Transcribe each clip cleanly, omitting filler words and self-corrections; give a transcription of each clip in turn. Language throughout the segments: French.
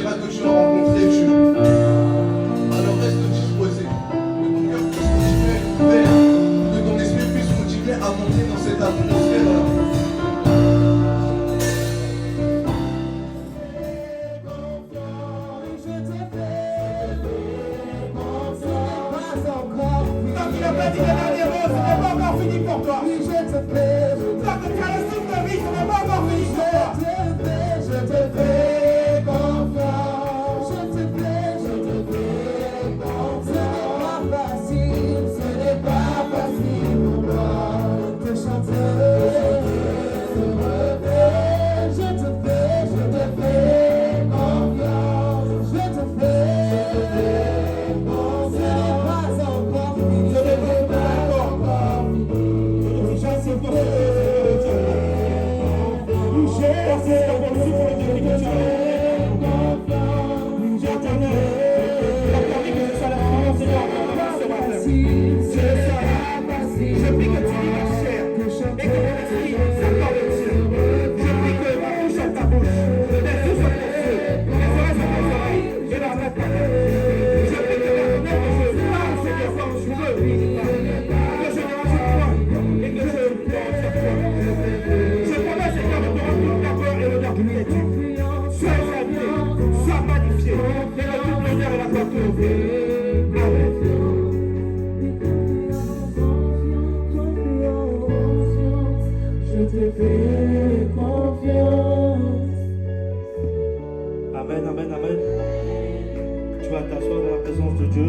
dira que tu as rencontré Dieu. Alors reste disposé, que ton cœur puisse continuer à être ouvert, que ton esprit puisse continuer à monter dans cette atmosphère-là. Tant qu'il n'a pas dit les derniers mots, ce n'est pas encore fini pour toi. Tant que tu as le souffle de vie, ce n'est pas encore fini pour toi. Je te fais confiance. Je te fais confiance. Ce n'est pas facile pour moi de chanter ce refrain. Je te fais confiance. Je te fais confiance. Ce n'est pas encore fini. Ce n'est pas encore fini. Déjà, c'est pour merci pour le souffle de vie que tu as. J'éternel, accordez que ce soit la France et ce matin. Je prie que tu lis ma chair et que mon esprit s'accorde au ciel. Je prie que ma bouche soit ta bouche, mes yeux soient tes yeux, mes oreilles soient tes oreilles et la main ta main. Je prie que la fenêtre que je parle, Seigneur, comme je veux, que je ne rajoute point et que je porte sur toi. Je promets, Seigneur, de te rendre la gloire et l'honneur qui t'est dû. Sois exalté, sois magnifié, et que toute l'honneur et la gloire te reviennent. Amen. Je te fais confiance. Amen, amen, amen. Tu vas t'asseoir dans la présence de Dieu.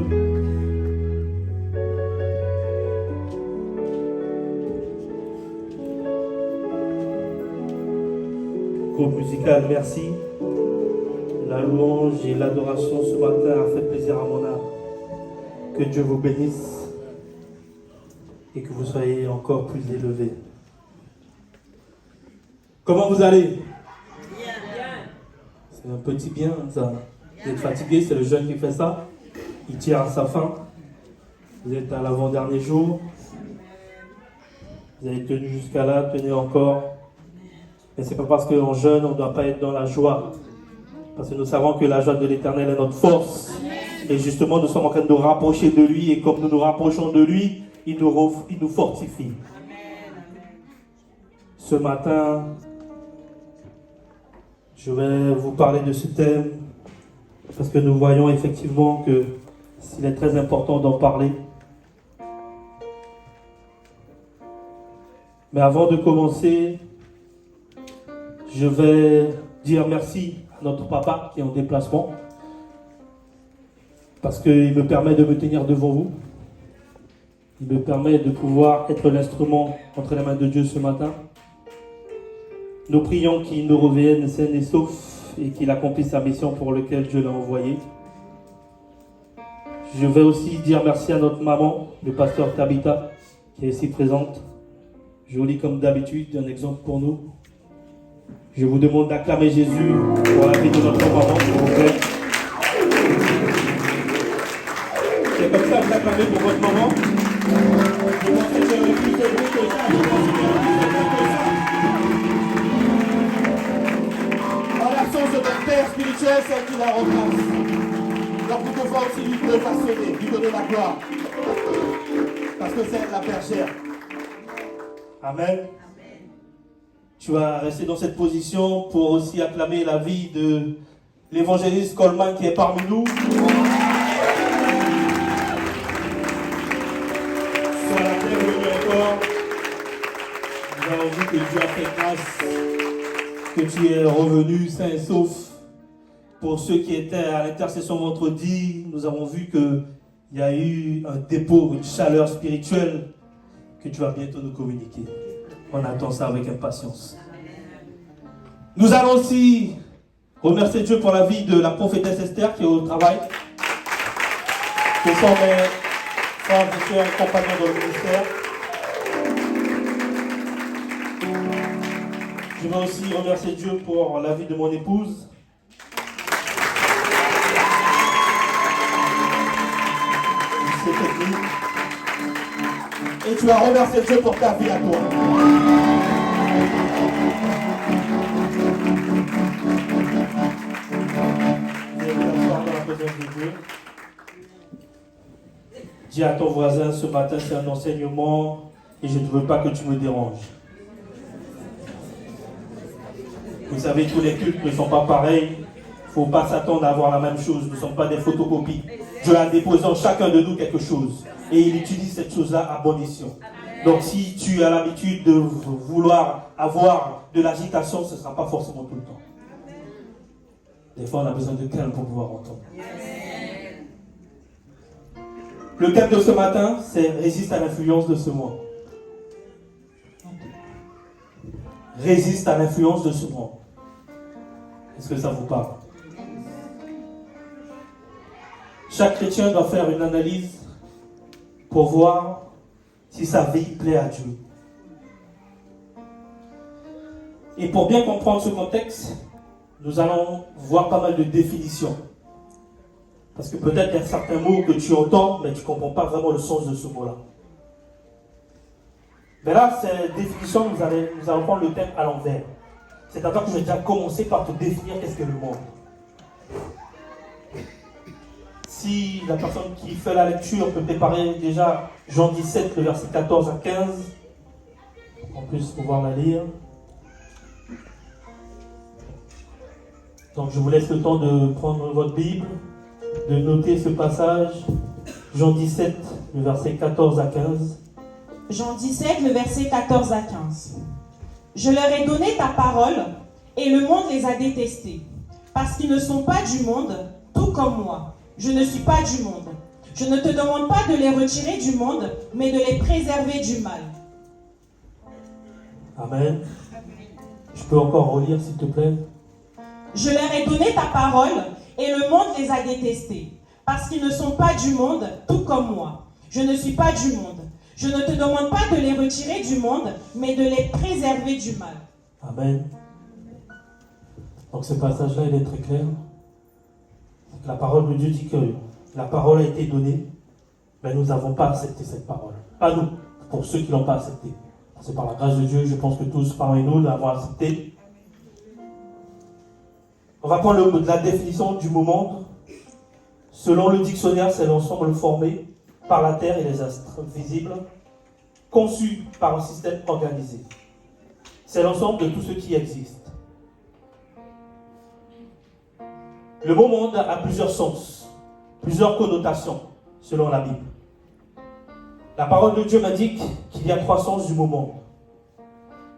Groupe musical, merci. La louange et l'adoration ce matin a fait plaisir à mon âme. Que Dieu vous bénisse et que vous soyez encore plus élevés. Comment vous allez? Bien. C'est un petit bien, ça. Vous êtes fatigué, c'est le jeûne qui fait ça. Il tire à sa fin. Vous êtes à l'avant-dernier jour. Vous avez tenu jusqu'à là, tenez encore. Mais ce n'est pas parce qu'en jeûne, on ne doit pas être dans la joie. Parce que nous savons que la joie de l'Éternel est notre force. Et justement, nous sommes en train de nous rapprocher de lui. Et comme nous nous rapprochons de lui, il nous fortifie. Ce matin, je vais vous parler de ce thème. Parce que nous voyons effectivement qu'il est très important d'en parler. Mais avant de commencer, je vais dire merci à notre papa qui est en déplacement. Parce qu'il me permet de me tenir devant vous. Il me permet de pouvoir être l'instrument entre les mains de Dieu ce matin. Nous prions qu'il nous revienne sain et sauf et qu'il accomplisse sa mission pour laquelle Dieu l'a envoyé. Je vais aussi dire merci à notre maman, le pasteur Tabitha, qui est ici présente. Jolie comme d'habitude, un exemple pour nous. Je vous demande d'acclamer Jésus pour la vie de notre maman, s'il vous plaît. C'est comme ça que vous acclamez pour votre maman. Je pensais qu'il y aurait plus de bruit que ça. Je pensais qu'il y aurait plus de bruit que ça. En l'absence de notre père spirituel, celle qui la remplace. Donc nous devons aussi lui façonner, lui donner la gloire. Parce que c'est la bergère. Amen. Tu vas rester dans cette position pour aussi acclamer la vie de l'évangéliste Coleman qui est parmi nous. Sois la bienvenue encore. Nous avons vu que Dieu a fait grâce, que tu es revenu sain et sauf. Pour ceux qui étaient à l'intercession vendredi, nous avons vu qu'il y a eu un dépôt, une chaleur spirituelle que tu vas bientôt nous communiquer. On attend ça avec impatience. Nous allons aussi remercier Dieu pour la vie de la prophétesse Esther qui est au travail. Ce sont mes frères et sœurs compagnons dans le ministère. Je veux aussi remercier Dieu pour la vie de mon épouse. Et tu vas remercier Dieu pour ta vie à toi. hommes de Dieu. Dis à ton voisin, ce matin c'est un enseignement et je ne veux pas que tu me déranges. Vous savez, tous les cultes ne sont pas pareils. Il ne faut pas s'attendre à avoir la même chose. Nous ne sommes pas des photocopies. Dieu a déposé en chacun de nous quelque chose. Et il utilise cette chose-là à bon escient. Donc si tu as l'habitude de vouloir avoir de l'agitation, ce ne sera pas forcément tout le temps. Des fois, on a besoin de calme pour pouvoir entendre. Le thème de ce matin, c'est résiste à l'influence de ce monde. Résiste à l'influence de ce monde. Est-ce que ça vous parle? Chaque chrétien doit faire une analyse pour voir si sa vie plaît à Dieu. Et pour bien comprendre ce contexte, nous allons voir pas mal de définitions. Parce que peut-être il y a certains mots que tu entends, mais tu ne comprends pas vraiment le sens de ce mot-là. Mais là, cette définition, nous allons prendre le thème à l'envers. C'est-à-dire que je vais déjà commencer par te définir qu'est-ce que le monde. Si la personne qui fait la lecture peut préparer déjà Jean 17, le verset 14 à 15, on puisse pouvoir la lire. Donc je vous laisse le temps de prendre votre Bible, de noter ce passage. Jean 17, le verset 14 à 15. Jean 17, le verset 14 à 15. Je leur ai donné ta parole, et le monde les a détestés, parce qu'ils ne sont pas du monde, tout comme moi. Je ne suis pas du monde. Je ne te demande pas de les retirer du monde, mais de les préserver du mal. Amen. Je peux encore relire, s'il te plaît. Je leur ai donné ta parole, et le monde les a détestés, parce qu'ils ne sont pas du monde, tout comme moi. Je ne suis pas du monde. Je ne te demande pas de les retirer du monde, mais de les préserver du mal. Amen. Donc ce passage-là, il est très clair. La parole de Dieu dit que la parole a été donnée, mais nous n'avons pas accepté cette parole. Pas nous, pour ceux qui ne l'ont pas acceptée. C'est par la grâce de Dieu, je pense que tous parmi nous l'avons accepté. On va prendre la définition du mot monde. Selon le dictionnaire, c'est l'ensemble formé par la Terre et les astres visibles, conçu par un système organisé. C'est l'ensemble de tout ce qui existe. Le mot monde a plusieurs sens, plusieurs connotations, selon la Bible. La parole de Dieu m'indique qu'il y a 3 sens du mot monde.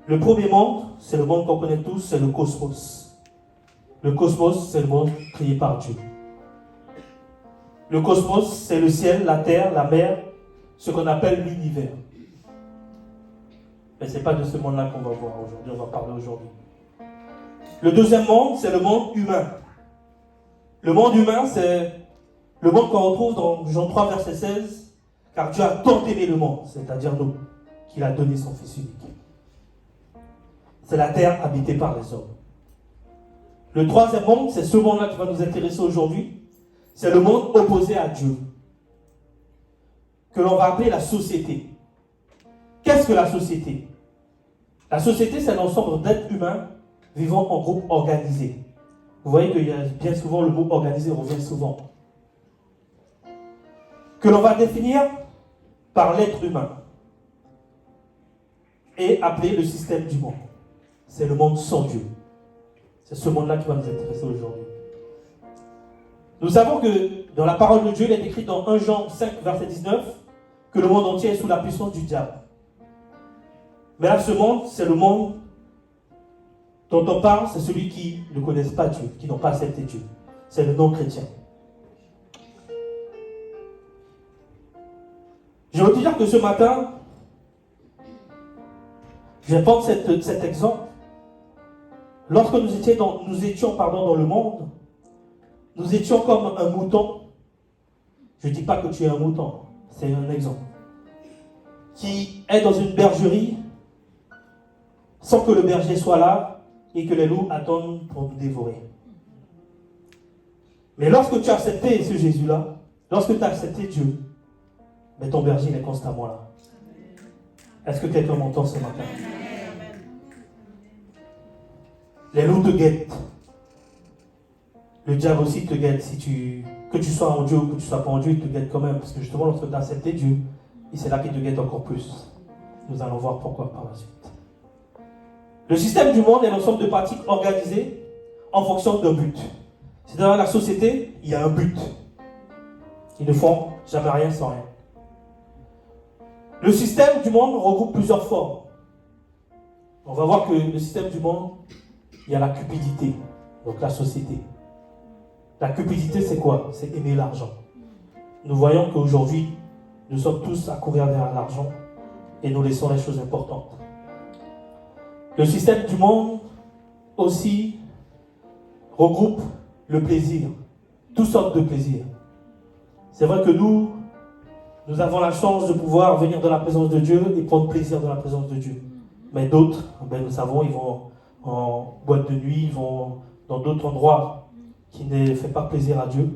Le premier monde, c'est le monde qu'on connaît tous, c'est le cosmos. Le cosmos, c'est le monde créé par Dieu. Le cosmos, c'est le ciel, la terre, la mer, ce qu'on appelle l'univers. Mais ce n'est pas de ce monde-là qu'on va voir aujourd'hui, on va parler aujourd'hui. Le deuxième monde, c'est le monde humain. Le monde humain, c'est le monde qu'on retrouve dans Jean 3, verset 16, car Dieu a tant aimé le monde, c'est-à-dire nous, qu'il a donné son Fils unique. C'est la terre habitée par les hommes. Le troisième monde, c'est ce monde-là qui va nous intéresser aujourd'hui. C'est le monde opposé à Dieu, que l'on va appeler la société. Qu'est-ce que la société? La société, c'est l'ensemble d'êtres humains vivant en groupe organisé. Vous voyez qu'il y a bien souvent le mot organisé revient souvent. Que l'on va définir par l'être humain et appeler le système du monde. C'est le monde sans Dieu. C'est ce monde-là qui va nous intéresser aujourd'hui. Nous savons que dans la parole de Dieu, il est écrit dans 1 Jean 5, verset 19, que le monde entier est sous la puissance du diable. Mais là, ce monde, c'est le monde dont on parle, c'est celui qui ne connaissent pas Dieu, qui n'ont pas accepté Dieu. C'est le non-chrétien. Je veux te dire que ce matin, je vais prendre cet exemple. Lorsque nous étions dans le monde, nous étions comme un mouton. Je ne dis pas que tu es un mouton, c'est un exemple. Qui est dans une bergerie sans que le berger soit là et que les loups attendent pour nous dévorer. Mais lorsque tu as accepté ce Jésus-là, lorsque tu as accepté Dieu, mais ton berger il est constamment là. Est-ce que quelqu'un m'entend ce matin? Les loups te guettent. Le diable aussi te guette, que tu sois en Dieu ou que tu ne sois pas en Dieu, il te guette quand même. Parce que justement, lorsque tu as accepté Dieu, et c'est là qu'il te guette encore plus. Nous allons voir pourquoi par la suite. Le système du monde est l'ensemble de pratiques organisées en fonction d'un but. C'est dans la société, il y a un but. Ils ne font jamais rien sans rien. Le système du monde regroupe plusieurs formes. On va voir que le système du monde, il y a la cupidité, donc la société. La cupidité, c'est quoi? C'est aimer l'argent. Nous voyons qu'aujourd'hui, nous sommes tous à courir derrière l'argent et nous laissons les choses importantes. Le système du monde aussi regroupe le plaisir, toutes sortes de plaisirs. C'est vrai que nous avons la chance de pouvoir venir dans la présence de Dieu et prendre plaisir dans la présence de Dieu. Mais d'autres, nous savons, ils vont en boîte de nuit, ils vont dans d'autres endroits qui ne font pas plaisir à Dieu.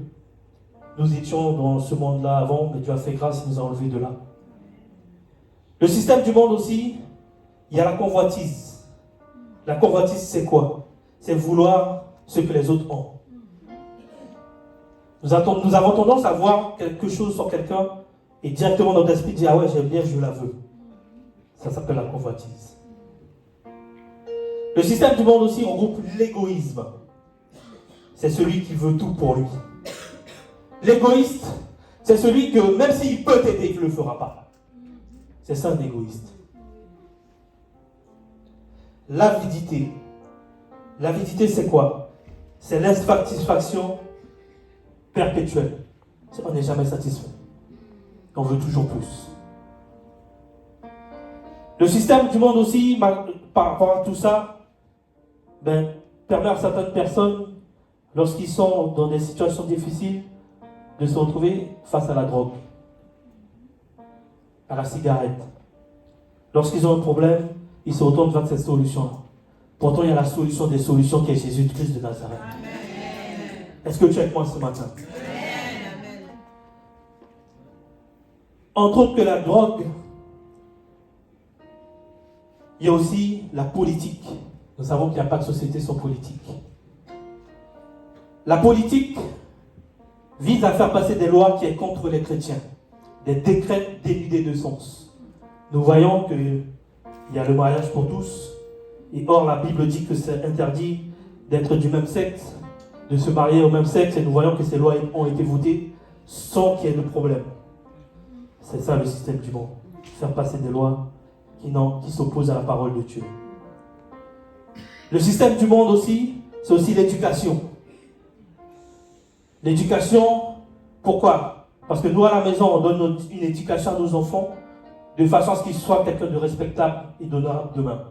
Nous étions dans ce monde-là avant, mais Dieu a fait grâce, il nous a enlevés de là. Le système du monde aussi, il y a la convoitise. La convoitise, c'est quoi? C'est vouloir ce que les autres ont. Nous avons tendance à voir quelque chose sur quelqu'un et directement notre esprit dit « Ah ouais, j'aime bien, je la veux ». Ça s'appelle la convoitise. Le système du monde aussi regroupe l'égoïsme. C'est celui qui veut tout pour lui. L'égoïste, c'est celui que même s'il peut t'aider, il ne le fera pas. C'est ça un égoïste. L'avidité. L'avidité, c'est quoi? C'est l'insatisfaction perpétuelle. On n'est jamais satisfait. On veut toujours plus. Le système du monde aussi, par rapport à tout ça, permet à certaines personnes, lorsqu'ils sont dans des situations difficiles, de se retrouver face à la drogue, à la cigarette. Lorsqu'ils ont un problème, ils se retournent vers cette solution-là. Pourtant, il y a la solution des solutions qui est Jésus-Christ de Nazareth. Amen. Est-ce que tu es avec moi ce matin? Amen. Entre autres que la drogue, il y a aussi la politique. Nous savons qu'il n'y a pas de société sans politique. La politique vise à faire passer des lois qui sont contre les chrétiens, des décrets dénudés de sens. Nous voyons qu'il y a le mariage pour tous, et or la Bible dit que c'est interdit d'être du même sexe, de se marier au même sexe, et nous voyons que ces lois ont été votées sans qu'il y ait de problème. C'est ça le système du monde, faire passer des lois qui s'opposent à la parole de Dieu. Le système du monde aussi, c'est aussi l'éducation. L'éducation, pourquoi? Parce que nous, à la maison, on donne une éducation à nos enfants de façon à ce qu'ils soient quelqu'un de respectable et d'honorable demain.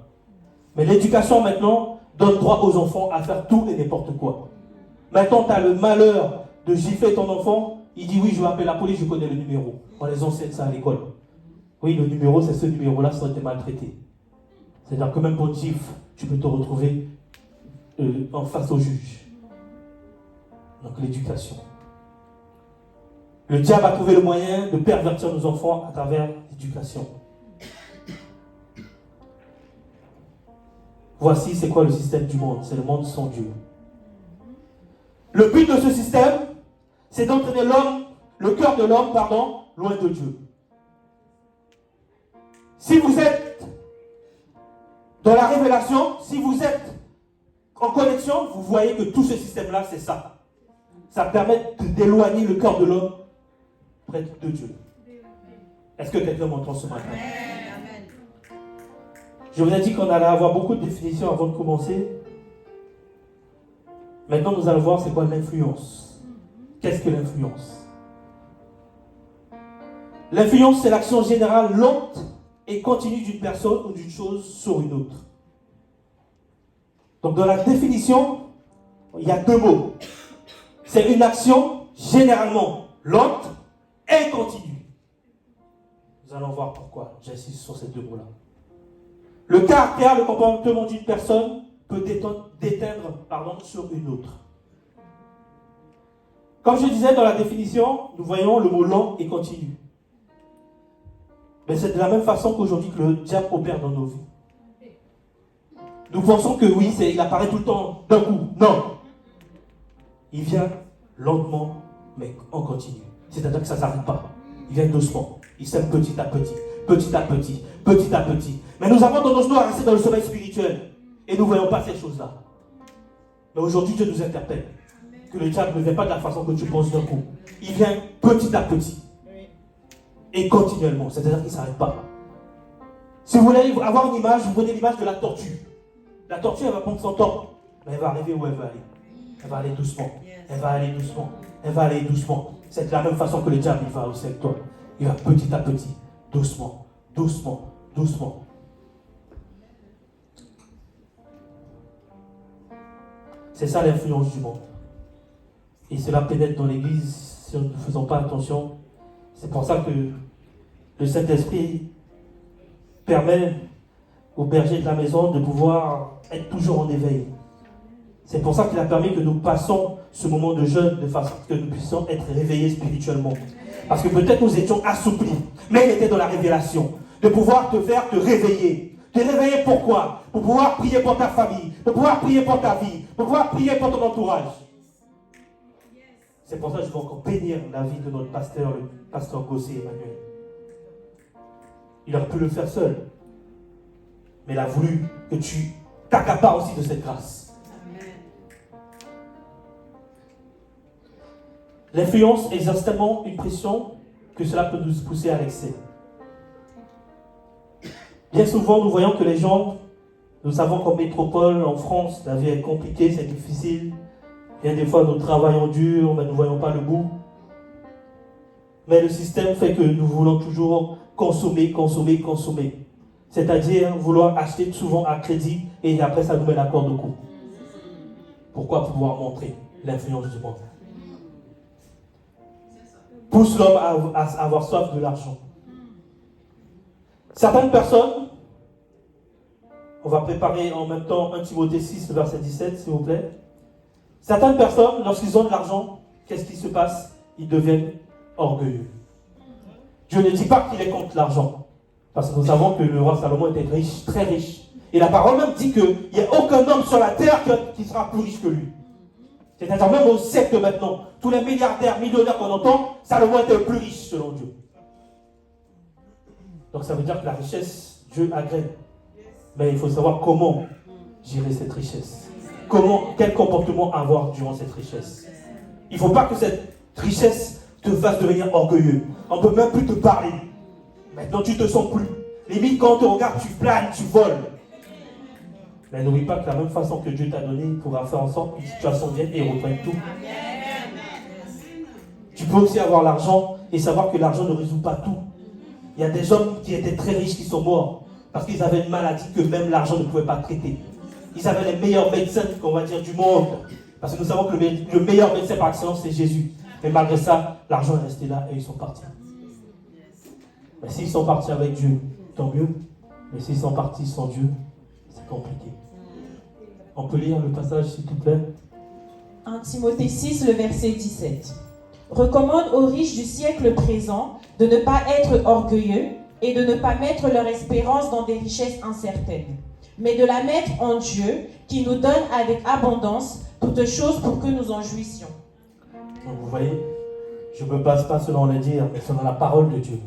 Mais l'éducation, maintenant, donne droit aux enfants à faire tout et n'importe quoi. Maintenant, tu as le malheur de gifler ton enfant, il dit oui, je vais appeler la police, je connais le numéro. On les enseigne ça à l'école. Oui, le numéro, c'est ce numéro-là, ça a été maltraité. C'est-à-dire que même pour gifle, tu peux te retrouver en face au juge. Donc l'éducation. Le diable a trouvé le moyen de pervertir nos enfants à travers l'éducation. Voici c'est quoi le système du monde. C'est le monde sans Dieu. Le but de ce système, c'est d'entraîner le cœur de l'homme, loin de Dieu. Si vous êtes dans la révélation, si vous êtes en connexion, vous voyez que tout ce système-là, c'est ça. Ça permet d'éloigner le cœur de l'homme près de Dieu. Est-ce que quelqu'un m'entend ce matin? Amen. Je vous ai dit qu'on allait avoir beaucoup de définitions avant de commencer. Maintenant, nous allons voir c'est quoi l'influence. Qu'est-ce que l'influence? L'influence, c'est l'action générale lente et continue d'une personne ou d'une chose sur une autre. Donc, dans la définition, il y a deux mots. C'est une action généralement lente et continue. Nous allons voir pourquoi j'insiste sur ces deux mots-là. Le caractère, le comportement d'une personne peut déteindre sur une autre. Comme je disais dans la définition, nous voyons le mot lent et continu. Mais c'est de la même façon qu'aujourd'hui que le diable opère dans nos vies. Nous pensons que oui, il apparaît tout le temps d'un coup. Non. Il vient lentement, mais en continu. C'est-à-dire que ça ne s'arrête pas. Il vient doucement. Il sème petit à petit, petit à petit, petit à petit. Mais nous avons tendance à rester dans le sommeil spirituel. Et nous ne voyons pas ces choses-là. Mais aujourd'hui, Dieu nous interpelle. Que le diable ne vient pas de la façon que tu penses d'un coup. Il vient petit à petit. Et continuellement. C'est-à-dire qu'il ne s'arrête pas. Si vous voulez avoir une image, vous prenez l'image de la tortue. La tortue, elle va prendre son temps. Mais elle va arriver où elle va aller. Elle va aller doucement. Elle va aller doucement. Elle va aller doucement. C'est de la même façon que le diable, il va aussi avec toi. Il va petit à petit. Doucement. Doucement. Doucement. C'est ça l'influence du monde. Et cela pénètre dans l'église si nous ne faisons pas attention. C'est pour ça que le Saint-Esprit permet aux bergers de la maison de pouvoir être toujours en éveil. C'est pour ça qu'il a permis que nous passons ce moment de jeûne de façon que nous puissions être réveillés spirituellement. Parce que peut-être nous étions assouplis, mais il était dans la révélation. De pouvoir te faire te réveiller. Te réveiller pourquoi? Pour pouvoir prier pour ta famille, pour pouvoir prier pour ta vie, pour pouvoir prier pour ton entourage. C'est pour ça que je veux encore bénir la vie de notre pasteur, le pasteur Gossé Emmanuel. Il aurait pu le faire seul. Mais il a voulu que tu t'accapares aussi de cette grâce. L'influence exerce tellement une pression que cela peut nous pousser à l'excès. Bien souvent, nous voyons que les gens, nous savons qu'en métropole, en France, la vie est compliquée, c'est difficile. Bien des fois, nous travaillons dur, mais nous ne voyons pas le bout. Mais le système fait que nous voulons toujours consommer, consommer, consommer. C'est-à-dire vouloir acheter souvent à crédit et après ça nous met la corde au cou. Pourquoi? Pour pouvoir montrer l'influence du monde. Pousse l'homme à avoir soif de l'argent. Certaines personnes, on va préparer en même temps 1 Timothée 6, verset 17, s'il vous plaît. Certaines personnes, lorsqu'ils ont de l'argent, qu'est-ce qui se passe? Ils deviennent orgueilleux. Dieu ne dit pas qu'il est contre l'argent. Parce que nous savons que le roi Salomon était riche, très riche. Et la parole même dit qu'il n'y a aucun homme sur la terre qui sera plus riche que lui. C'est-à-dire même au siècle maintenant, tous les milliardaires, millionnaires qu'on entend, Salomon était le plus riche selon Dieu. Donc ça veut dire que la richesse, Dieu agrée. Mais il faut savoir comment gérer cette richesse. Quel comportement avoir durant cette richesse. Il ne faut pas que cette richesse te fasse devenir orgueilleux. On ne peut même plus te parler. Maintenant, tu ne te sens plus. Limite, quand on te regarde, tu planes, tu voles. Mais n'oublie pas que de la même façon que Dieu t'a donné, il pourra faire en sorte qu'une situation vienne et reprenne tout. Tu peux aussi avoir l'argent et savoir que l'argent ne résout pas tout. Il y a des hommes qui étaient très riches qui sont morts parce qu'ils avaient une maladie que même l'argent ne pouvait pas traiter. Ils avaient les meilleurs médecins, qu'on va dire, du monde. Parce que nous savons que le meilleur médecin par excellence, c'est Jésus. Mais malgré ça, l'argent est resté là et ils sont partis. Mais s'ils sont partis avec Dieu, tant mieux. Mais s'ils sont partis sans Dieu, c'est compliqué. On peut lire le passage, s'il te plaît. 1 Timothée 6, le verset 17. Recommande aux riches du siècle présent de ne pas être orgueilleux et de ne pas mettre leur espérance dans des richesses incertaines, mais de la mettre en Dieu qui nous donne avec abondance toutes choses pour que nous en jouissions. Donc vous voyez, je ne me base pas selon les dires, mais selon la parole de Dieu.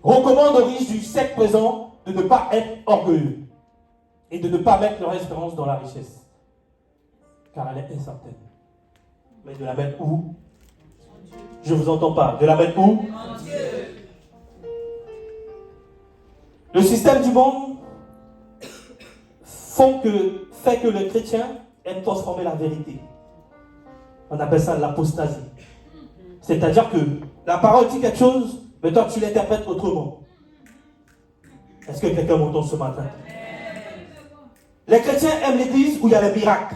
Recommande aux riches du siècle présent de ne pas être orgueilleux et de ne pas mettre leur espérance dans la richesse, car elle est incertaine. Mais de la mettre où? Je ne vous entends pas. De la mettre où? En Dieu. Le système du monde fait que le chrétien aime transformer la vérité. On appelle ça l'apostasie. C'est-à-dire que la parole dit quelque chose, mais toi tu l'interprètes autrement. Est-ce que quelqu'un m'entend ce matin? Les chrétiens aiment l'église où il y a les miracles,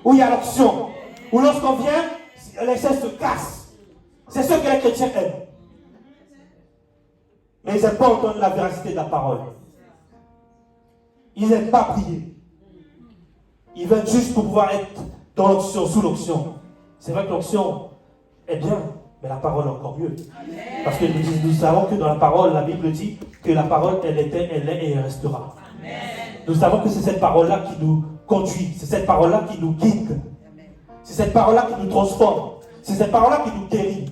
où il y a l'onction, où lorsqu'on vient, les chaise se cassent. C'est ce que les chrétiens aiment. Mais ils n'aiment pas entendre la véracité de la parole. Ils n'aiment pas prier. Ils veulent juste pour pouvoir être dans l'onction, sous l'onction. C'est vrai que l'onction est bien, mais la parole est encore mieux. Parce que nous savons que dans la parole, la Bible dit que la parole, elle était, elle est et elle restera. Nous savons que c'est cette parole-là qui nous conduit, c'est cette parole-là qui nous guide. C'est cette parole-là qui nous transforme. C'est cette parole-là qui nous guérit.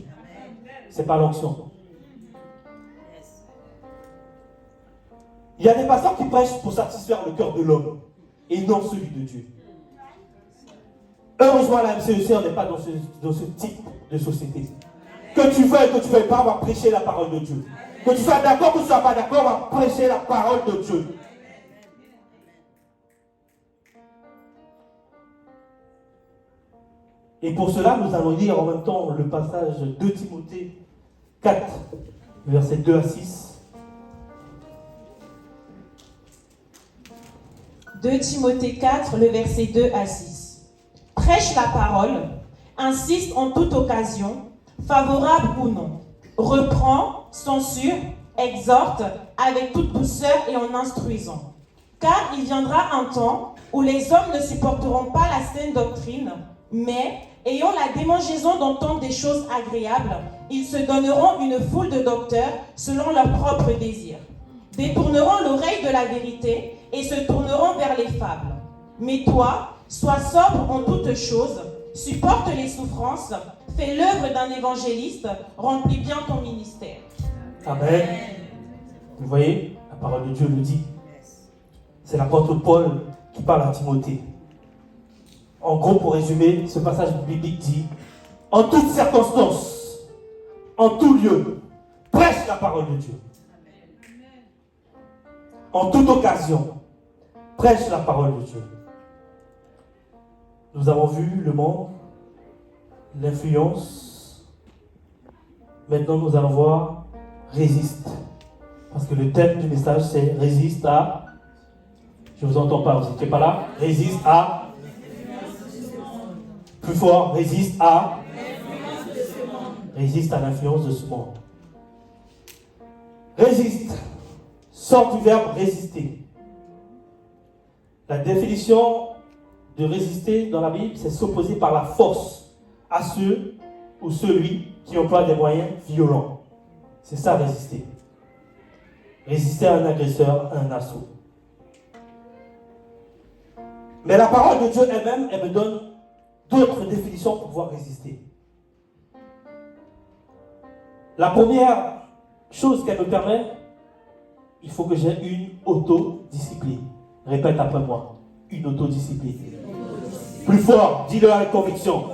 C'est pas l'onction. Il y a des pasteurs qui prêchent pour satisfaire le cœur de l'homme et non celui de Dieu. Heureusement, à la MCEC, on n'est pas dans ce type de société. Que tu veuilles, que tu ne veuilles pas, on va prêcher la parole de Dieu. Que tu sois d'accord, que tu ne sois pas d'accord, on va prêcher la parole de Dieu. Et pour cela, nous allons lire en même temps le passage de 2 Timothée 4, versets 2 à 6. 2 Timothée 4, le verset 2 à 6. Prêche la parole, insiste en toute occasion, favorable ou non. Reprend, censure, exhorte avec toute douceur et en instruisant. Car il viendra un temps où les hommes ne supporteront pas la saine doctrine, mais, ayant la démangeaison d'entendre des choses agréables, ils se donneront une foule de docteurs selon leurs propres désirs. Détourneront l'oreille de la vérité et se tourneront vers les fables. Mais toi, sois sobre en toutes choses, supporte les souffrances, fais l'œuvre d'un évangéliste, remplis bien ton ministère. Amen. Vous voyez, la parole de Dieu le dit. C'est l'apôtre Paul qui parle à Timothée. En gros, pour résumer, ce passage biblique dit: en toutes circonstances, en tout lieu, prêche la parole de Dieu. En toute occasion, prêche la parole de Dieu. Nous avons vu le monde, l'influence. Maintenant, nous allons voir résiste. Parce que le thème du message, c'est résiste à... Je ne vous entends pas, vous n'étiez pas là. Résiste à... Plus fort, résiste à... Résiste à l'influence de ce monde. Résiste. Sort du verbe résister. La définition de résister dans la Bible, c'est s'opposer par la force à ceux ou celui qui emploie des moyens violents. C'est ça, résister. Résister à un agresseur, à un assaut. Mais la parole de Dieu elle-même, elle me donne d'autres définitions pour pouvoir résister. La première chose qu'elle me permet, il faut que j'ai une autodiscipline. Répète après moi. Une autodiscipline. Plus fort, dis-le avec conviction.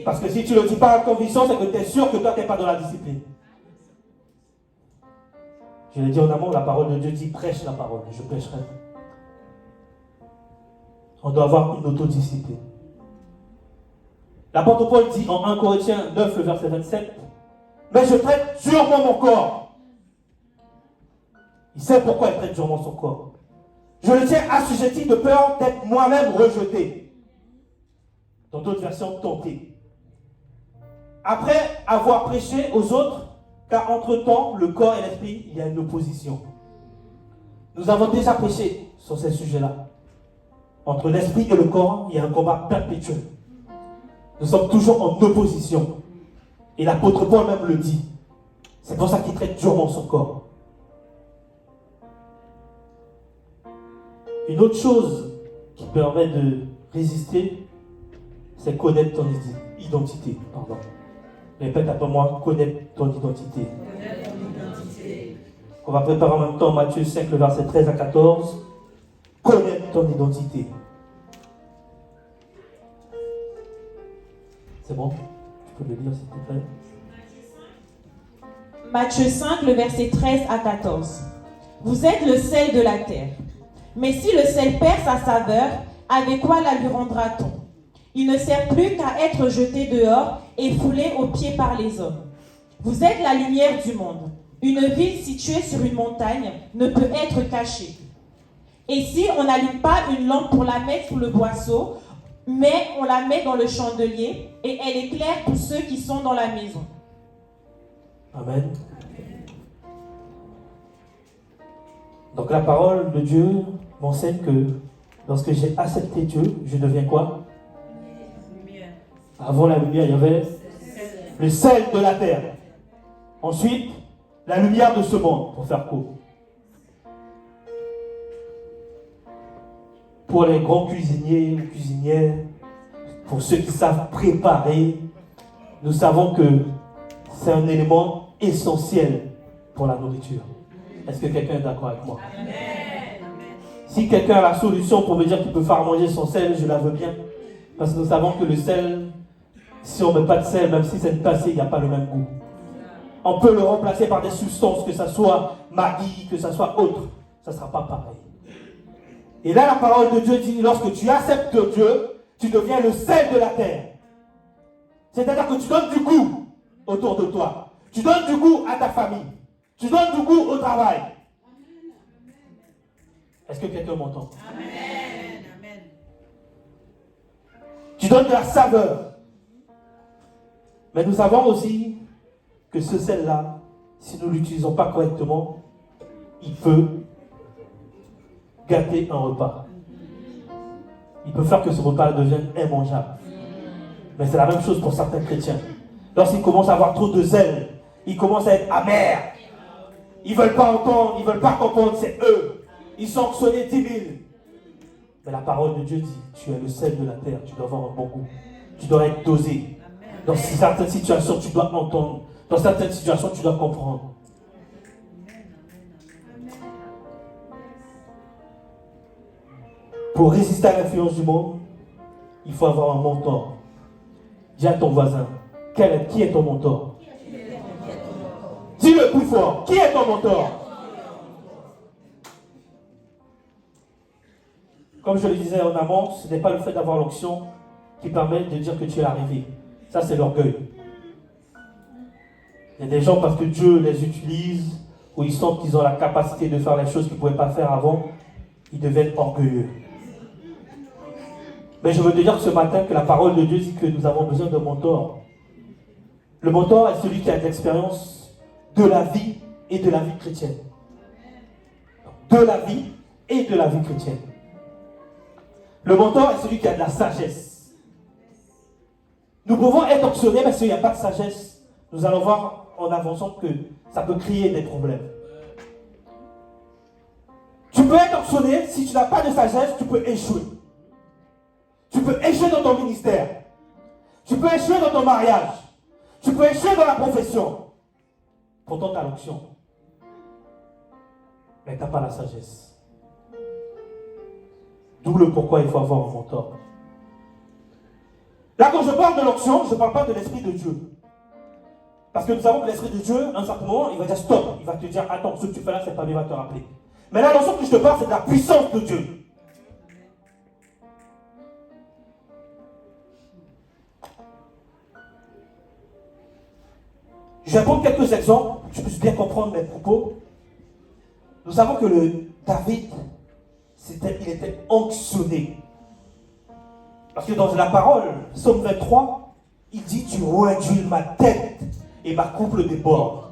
Parce que si tu ne le dis pas avec conviction, c'est que tu es sûr que toi, tu n'es pas dans la discipline. Je l'ai dit en amont, la parole de Dieu dit: prêche la parole, je prêcherai. On doit avoir une autodiscipline. L'apôtre Paul dit en 1 Corinthiens 9, le verset 27, mais je traite durement mon corps. Il sait pourquoi il traite durement son corps. Je le tiens assujetti de peur d'être moi-même rejeté. Dans d'autres versions, tenté. Après avoir prêché aux autres, car entre-temps, le corps et l'esprit, il y a une opposition. Nous avons déjà prêché sur ces sujets-là. Entre l'esprit et le corps, il y a un combat perpétuel. Nous sommes toujours en opposition. Et l'apôtre Paul même le dit. C'est pour ça qu'il traite durement son corps. Une autre chose qui permet de résister, c'est connaître ton identité. Pardon. Répète après moi: connaître ton identité. On va préparer en même temps Matthieu 5, le verset 13 à 14. Connaître ton identité. C'est bon? Tu peux le lire s'il te plaît. Matthieu 5, le verset 13 à 14. Vous êtes le sel de la terre. Mais si le sel perd sa saveur, avec quoi la lui rendra-t-on? Il ne sert plus qu'à être jeté dehors et foulé aux pieds par les hommes. Vous êtes la lumière du monde. Une ville située sur une montagne ne peut être cachée. Et si on n'allume pas une lampe pour la mettre sous le boisseau, mais on la met dans le chandelier et elle éclaire tous ceux qui sont dans la maison. Amen. Donc la parole de Dieu m'enseigne que lorsque j'ai accepté Dieu, je deviens quoi? Avant la lumière, il y avait le sel de la terre. Ensuite, la lumière de ce monde, pour faire court. Pour les grands cuisiniers ou cuisinières, Pour ceux qui savent préparer, nous savons que c'est un élément essentiel pour la nourriture. Est-ce que quelqu'un est d'accord avec moi? Amen. Si quelqu'un a la solution pour me dire qu'il peut faire manger son sel, je la veux bien. Parce que nous savons que le sel, si on ne met pas de sel, même si c'est passé, il n'y a pas le même goût. On peut le remplacer par des substances, que ce soit Maggi, que ce soit autre. Ça ne sera pas pareil. Et là, la parole de Dieu dit, lorsque tu acceptes Dieu, tu deviens le sel de la terre. C'est-à-dire que tu donnes du goût autour de toi. Tu donnes du goût à ta famille. Tu donnes du goût au travail. Est-ce que quelqu'un m'entend? Amen. Amen. Tu donnes de la saveur. Mais nous savons aussi que ce sel-là, si nous ne l'utilisons pas correctement, il peut gâter un repas. Il peut faire que ce repas devienne immangeable. Mais c'est la même chose pour certains chrétiens. Lorsqu'ils commencent à avoir trop de zèle, ils commencent à être amers. Ils ne veulent pas entendre, ils ne veulent pas comprendre, c'est eux. Ils sont sanctionnés 10 000. Mais la parole de Dieu dit, tu es le sel de la terre, tu dois avoir un bon goût. Tu dois être dosé. Dans certaines situations, tu dois entendre. Dans certaines situations, tu dois comprendre. Pour résister à l'influence du monde, il faut avoir un mentor. Dis à ton voisin, qui est ton mentor? Dis-le plus fort, qui est ton mentor? Comme je le disais en amont, ce n'est pas le fait d'avoir l'onction qui permet de dire que tu es arrivé. Ça, c'est l'orgueil. Il y a des gens, parce que Dieu les utilise, ou ils sentent qu'ils ont la capacité de faire les choses qu'ils ne pouvaient pas faire avant, ils deviennent orgueilleux. Mais je veux te dire ce matin que la parole de Dieu dit que nous avons besoin d'un mentor. Le mentor est celui qui a de l'expérience de la vie et de la vie chrétienne. De la vie et de la vie chrétienne. Le mentor est celui qui a de la sagesse. Nous pouvons être onctionnés, mais s'il n'y a pas de sagesse, nous allons voir en avançant que ça peut créer des problèmes. Tu peux être onctionné, si tu n'as pas de sagesse, tu peux échouer. Tu peux échouer dans ton ministère. Tu peux échouer dans ton mariage. Tu peux échouer dans la profession. Pourtant, tu as l'onction. Mais tu n'as pas la sagesse. D'où le pourquoi il faut avoir un mentor. Là, quand je parle de l'onction, je ne parle pas de l'Esprit de Dieu. Parce que nous savons que l'Esprit de Dieu, à un certain moment, il va dire stop. Il va te dire, attends, ce que tu fais là, c'est pas bien, il va te rappeler. Mais là, l'onction que je te parle, c'est de la puissance de Dieu. Je vais prendre quelques exemples, pour que tu puisses bien comprendre mes propos. Nous savons que David, il était onctionné. Parce que dans la parole, Psaume 23, il dit, tu oindules ma tête et ma coupe déborde.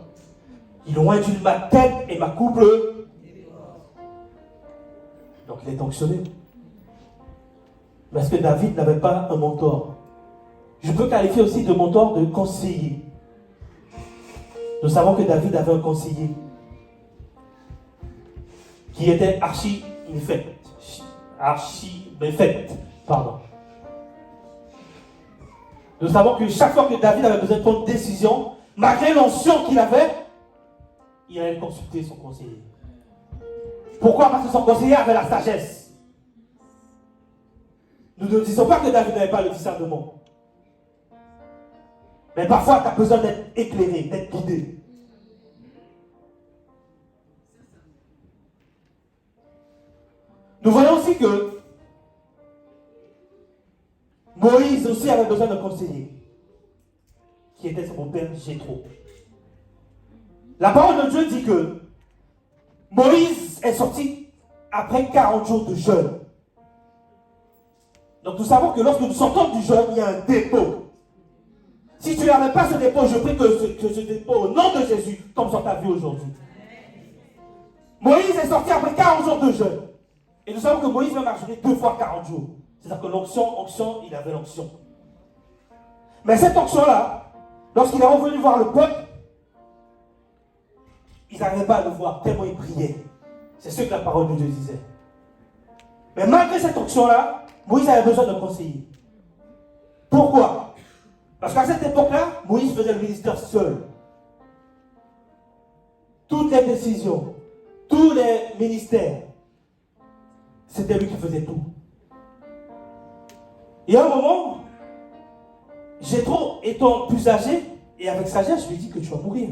Il oindule ma tête et ma coupe déborde. Donc il est onctionné. Mais est-ce que David n'avait pas un mentor? Je peux qualifier aussi de mentor de conseiller. Nous savons que David avait un conseiller qui était Archiméphète. Pardon. Nous savons que chaque fois que David avait besoin de prendre une décision, malgré l'onction qu'il avait, il allait consulter son conseiller. Pourquoi? Parce que son conseiller avait la sagesse. Nous ne disons pas que David n'avait pas le discernement. Mais parfois, tu as besoin d'être éclairé, d'être guidé. Nous voyons aussi que Moïse aussi avait besoin d'un conseiller, qui était son père Jéthro. La parole de Dieu dit que Moïse est sorti après 40 jours de jeûne. Donc nous savons que lorsque nous sortons du jeûne, il y a un dépôt. Si tu n'avais pas ce dépôt, je prie que ce dépôt, au nom de Jésus, tombe sur ta vie aujourd'hui. Moïse est sorti après 40 jours de jeûne. Et nous savons que Moïse même a jeûné 2 fois 40 jours. C'est-à-dire que l'onction, il avait l'onction. Mais cette onction-là, lorsqu'il est revenu voir le peuple, ils n'arrivaient pas à le voir, tellement il priait. C'est ce que la parole de Dieu disait. Mais malgré cette onction-là, Moïse avait besoin d'un conseiller. Pourquoi? Parce qu'à cette époque-là, Moïse faisait le ministère seul. Toutes les décisions, tous les ministères, c'était lui qui faisait tout. Et à un moment, Jéthro étant plus âgé, et avec sagesse, je lui dis que tu vas mourir.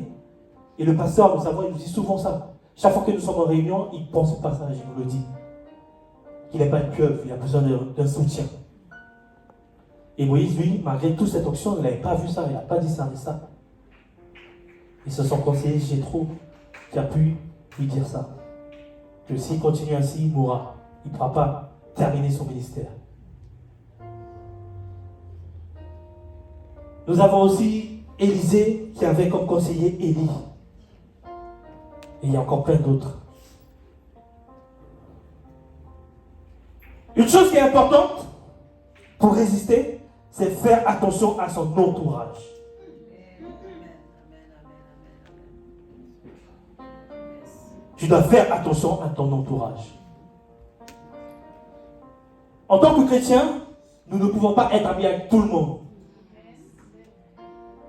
Et le pasteur, nous savons, il nous dit souvent ça. Chaque fois que nous sommes en réunion, il pense au passage, il nous le dit. Qu'il n'est pas une pieuvre, il a besoin d'un soutien. Et Moïse, lui, malgré toute cette option, il n'avait pas vu ça, il n'a pas discerné ça. Et c'est son conseiller Jéthro qui a pu lui dire ça. Que s'il continue ainsi, il mourra. Il ne pourra pas terminer son ministère. Nous avons aussi Élisée qui avait comme conseiller Élie. Et il y a encore plein d'autres. Une chose qui est importante pour résister, c'est faire attention à son entourage. Tu dois faire attention à ton entourage. En tant que chrétien, nous ne pouvons pas être amis avec tout le monde.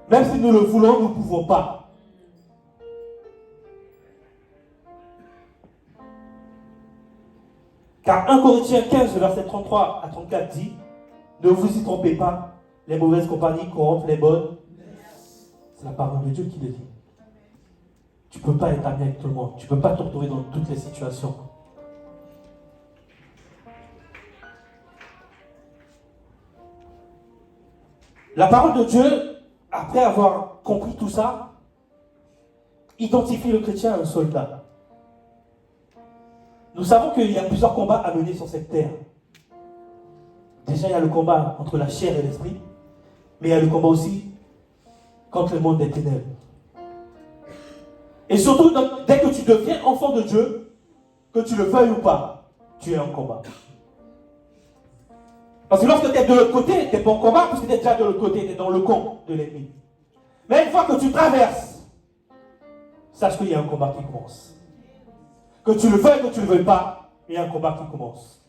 Même si nous le voulons, nous ne pouvons pas. Car 1 Corinthiens 15, verset 33 à 34 dit, ne vous y trompez pas, les mauvaises compagnies corrompent les bonnes. C'est la parole de Dieu qui le dit. Tu ne peux pas être ami avec tout le monde. Tu ne peux pas te retrouver dans toutes les situations. La parole de Dieu, après avoir compris tout ça, identifie le chrétien à un soldat. Nous savons qu'il y a plusieurs combats à mener sur cette terre. Déjà, il y a le combat entre la chair et l'esprit, mais il y a le combat aussi contre le monde des ténèbres. Et surtout, dès que tu deviens enfant de Dieu, que tu le veuilles ou pas, tu es en combat. Parce que lorsque tu es de l'autre côté, tu n'es pas en combat, parce que tu es déjà de l'autre côté, tu es dans le camp de l'ennemi. Mais une fois que tu traverses, sache qu'il y a un combat qui commence. Que tu le veuilles, que tu ne le veuilles pas, il y a un combat qui commence.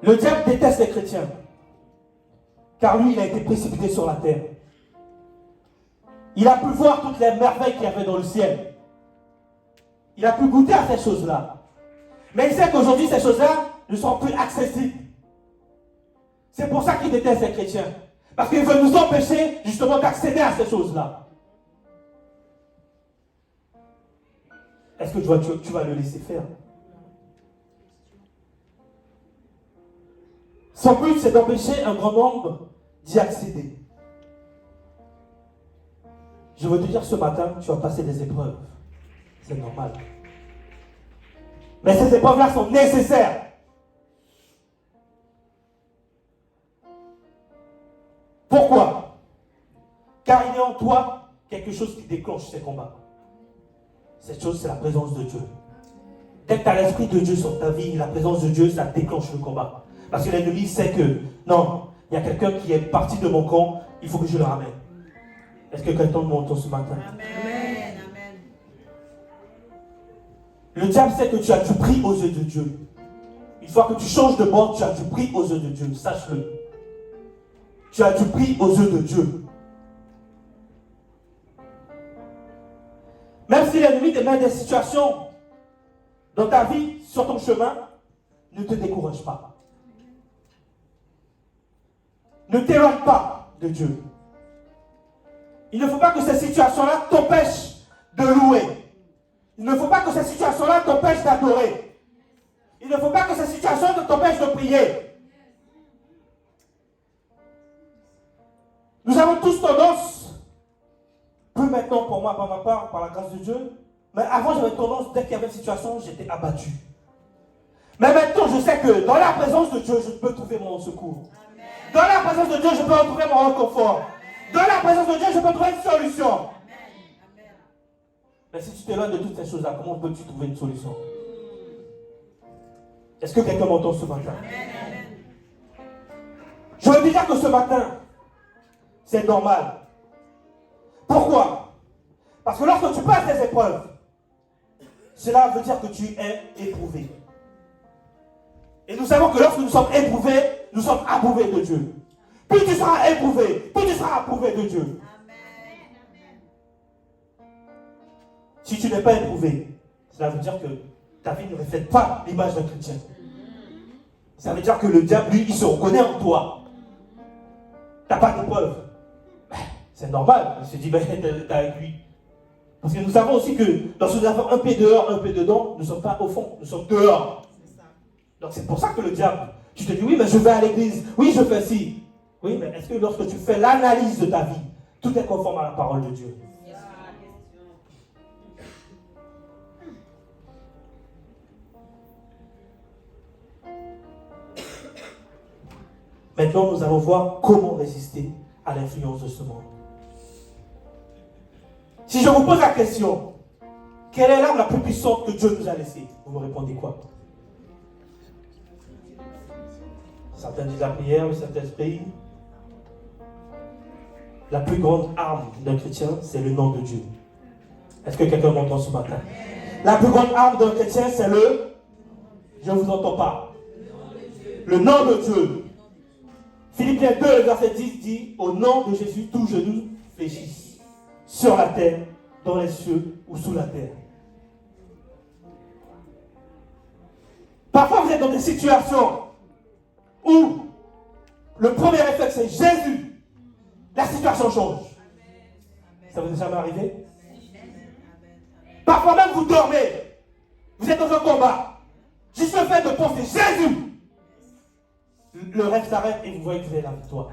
Le diable déteste les chrétiens, car lui, il a été précipité sur la terre. Il a pu voir toutes les merveilles qu'il y avait dans le ciel. Il a pu goûter à ces choses-là. Mais il sait qu'aujourd'hui, ces choses-là ne sont plus accessibles. C'est pour ça qu'il déteste les chrétiens. Parce qu'il veut nous empêcher justement d'accéder à ces choses-là. Est-ce que tu vas le laisser faire? Son but, c'est d'empêcher un grand nombre d'y accéder. Je veux te dire ce matin, tu vas passer des épreuves. C'est normal. Mais ces épreuves-là sont nécessaires. Pourquoi? Car il y a en toi quelque chose qui déclenche ces combats. Cette chose, c'est la présence de Dieu. Dès que tu as l'Esprit de Dieu sur ta vie, la présence de Dieu, ça déclenche le combat. Parce que l'ennemi sait que, non, il y a quelqu'un qui est parti de mon camp, il faut que je le ramène. Est-ce que quelqu'un m'entend ce matin? Amen. Le diable sait que tu as du prix aux yeux de Dieu. Une fois que tu changes de bord, tu as du prix aux yeux de Dieu. Sache-le. Tu as du prix aux yeux de Dieu. Même si l'ennemi te met des situations dans ta vie, sur ton chemin, ne te décourage pas. Ne t'éloigne pas de Dieu. Il ne faut pas que ces situations-là t'empêchent de louer. Il ne faut pas que ces situations-là t'empêchent d'adorer. Il ne faut pas que ces situations t'empêchent de prier. Nous avons tous tendance, plus maintenant pour moi, par ma part, par la grâce de Dieu, mais avant j'avais tendance, dès qu'il y avait une situation, j'étais abattu. Mais maintenant je sais que dans la présence de Dieu, je peux trouver mon secours. Dans la présence de Dieu, je peux retrouver mon réconfort. Dans la présence de Dieu, je peux trouver une solution. Mais si tu t'éloignes de toutes ces choses-là, comment peux-tu trouver une solution? Est-ce que quelqu'un m'entend ce matin? Je veux dire que ce matin, c'est normal. Pourquoi? Parce que lorsque tu passes des épreuves, cela veut dire que tu es éprouvé. Et nous savons que lorsque nous sommes éprouvés, nous sommes approuvés de Dieu. Plus tu seras éprouvé, plus tu seras approuvé de Dieu. Si tu n'es pas éprouvé, cela veut dire que ta vie ne reflète pas l'image d'un chrétien. Ça veut dire que le diable, lui, il se reconnaît en toi. Tu n'as pas de preuve. C'est normal. Il se dit, ben, t'es avec lui. Parce que nous savons aussi que lorsque nous avons un pied dehors, un pied dedans, nous ne sommes pas au fond, nous sommes dehors. Donc c'est pour ça que le diable, tu te dis, oui, mais je vais à l'église, oui, je fais ci. Oui, mais est-ce que lorsque tu fais l'analyse de ta vie, tout est conforme à la parole de Dieu? Maintenant, nous allons voir comment résister à l'influence de ce monde. Si je vous pose la question, quelle est l'arme la plus puissante que Dieu nous a laissée? Vous me répondez quoi? Certains disent la prière, le Saint-Esprit. La plus grande arme d'un chrétien, c'est le nom de Dieu. Est-ce que quelqu'un m'entend ce matin? La plus grande arme d'un chrétien, c'est le... Je ne vous entends pas. Le nom de Dieu. Philippiens 2, verset 10 dit, au nom de Jésus, tout genou fléchisse. Sur la terre, dans les cieux ou sous la terre. Parfois, vous êtes dans des situations où le premier réflexe c'est Jésus. La situation change. Ça vous est jamais arrivé? Parfois même vous dormez. Vous êtes dans un combat. Juste le fait de penser Jésus. Le rêve s'arrête et vous voyez que vous avez la victoire.